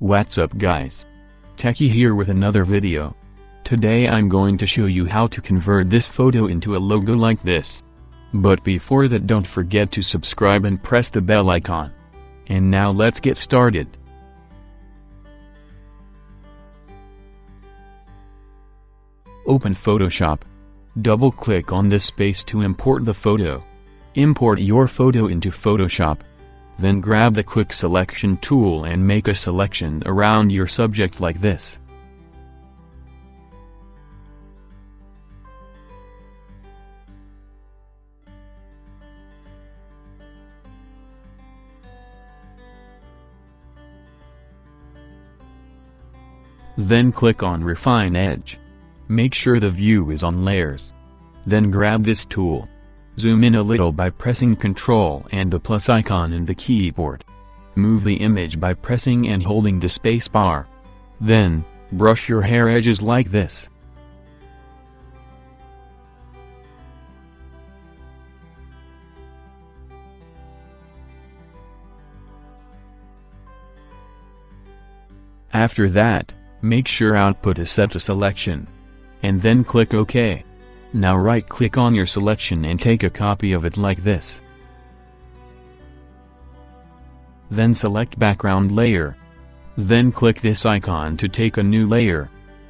What's up guys? Techie here with another video. Today I'm going to show you how to convert this photo into a logo like this. But before that, don't forget to subscribe and press the bell icon. And now let's get started. Open Photoshop. Double-click on this space to import the photo. Import your photo into Photoshop. Then grab the quick selection tool and make a selection around your subject like this. Then click on Refine Edge. Make sure the view is on Layers. Then grab this tool. Zoom in a little by pressing Ctrl and the plus icon in the keyboard. Move the image by pressing and holding the space bar. Then, brush your hair edges like this. After that, make sure Output is set to Selection. And then click OK. Now right-click on your selection and take a copy of it like this. Then select Background Layer. Then click this icon to take a new layer.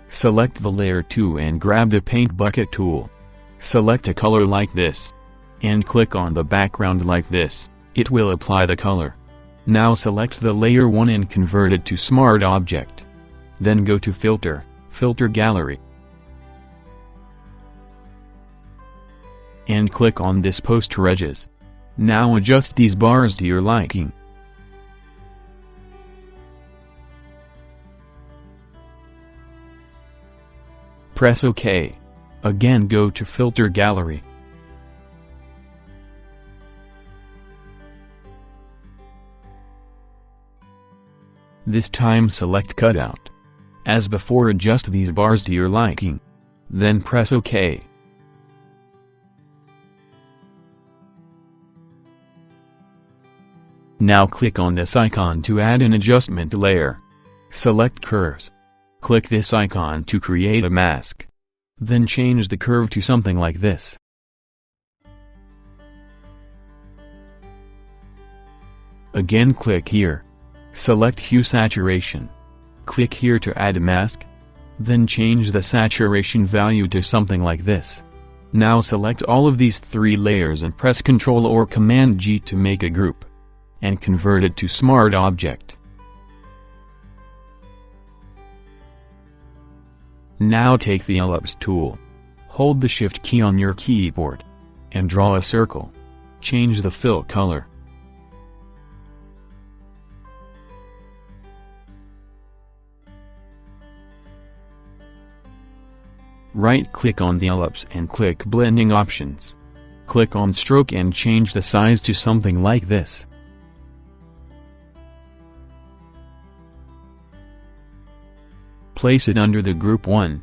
Select the layer 2 and grab the Paint Bucket tool. Select a color like this. And click on the background like this, it will apply the color. Now select the layer 1 and convert it to Smart Object. Then go to Filter, Filter Gallery. And click on this Poster Edges. Now adjust these bars to your liking. Press OK. Again go to Filter Gallery. This time select Cutout. As before, adjust these bars to your liking. Then press OK. Now click on this icon to add an adjustment layer. Select Curves. Click this icon to create a mask. Then change the curve to something like this. Again click here. Select Hue Saturation. Click here to add a mask. Then change the saturation value to something like this. Now select all of these 3 layers and press Ctrl or Command G to make a group. And convert it to Smart Object. Now take the Ellipse tool. Hold the Shift key on your keyboard. And draw a circle. Change the fill color. Right-click on the ellipse and click Blending Options. Click on Stroke and change the size to something like this. Place it under the group 1.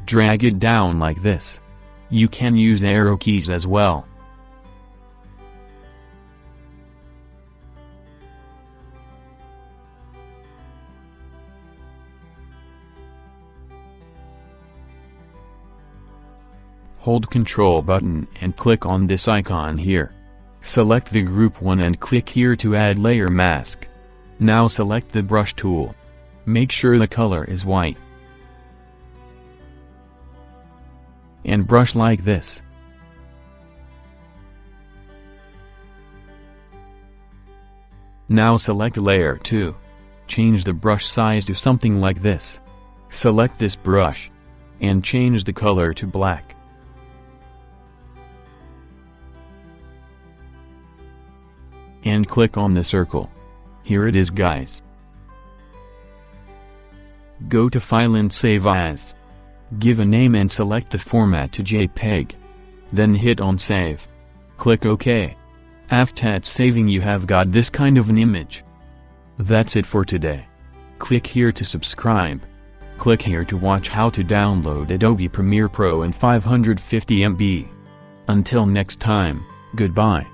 Drag it down like this. You can use arrow keys as well. Hold Ctrl button and click on this icon here. Select the group 1 and click here to add layer mask. Now select the brush tool. Make sure the color is white. And brush like this. Now select layer 2. Change the brush size to something like this. Select this brush. And change the color to black. And click on the circle. Here it is guys. Go to File and Save As. Give a name and select the format to JPEG. Then hit on Save. Click OK. After saving, you have got this kind of an image. That's it for today. Click here to subscribe. Click here to watch how to download Adobe Premiere Pro in 550 MB. Until next time, goodbye.